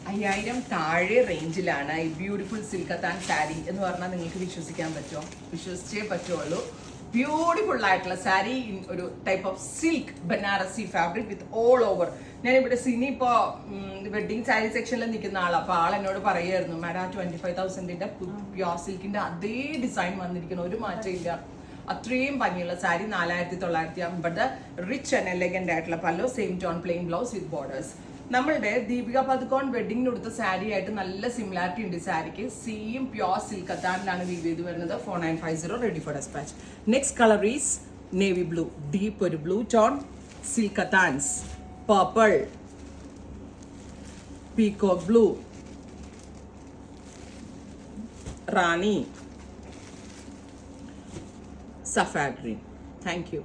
5000 താഴെ റേഞ്ചിലാണ് ഈ ബ്യൂട്ടിഫുൾ സിൽക്കത്താൻ സാരി എന്ന് പറഞ്ഞാൽ നിങ്ങൾക്ക് വിശ്വസിക്കാൻ പറ്റുമോ? വിശ്വസിച്ചേ പറ്റുള്ളൂ. ബ്യൂട്ടിഫുൾ ആയിട്ടുള്ള സാരി, ഒരു type of silk Banarasi fabric with all over. ഞാനിവിടെ സിനി ഇപ്പോൾ വെഡിങ് സാരി സെക്ഷനിൽ നിൽക്കുന്ന ആളാണ്. അപ്പോൾ ആൾ എന്നോട് പറയുമായിരുന്നു, മാഡം 25,000 പ്യോർ സിൽക്കിന്റെ അതേ ഡിസൈൻ വന്നിരിക്കണം, ഒരു മാറ്റമില്ല. അത്രയും ഭംഗിയുള്ള സാരി 4950. റിച്ച് ആൻഡ് എലഗന്റ് ആയിട്ടുള്ള പല്ലോ, same tone plain blouse with borders. നമ്മളുടെ ദീപിക പദുക്കോൺ വെഡിങ്ങിന് കൊടുത്ത സാരി ആയിട്ട് നല്ല സിമിലാരിറ്റി ഉണ്ട്. സാരിക്ക് സെയിം പ്യോർ സിൽക്ക് കത്താനിലാണ് വീവ് ചെയ്ത് വരുന്നത്. 4950 ready for dispatch. Next colour is navy blue, deep ഒരു ബ്ലൂ ടോൺ, സിൽക്ക് കത്താൻസ്, പർപ്പിൾ, പീകോക്ക് ബ്ലൂ, റാണി, സഫാർ ഗ്രീൻ. Thank U.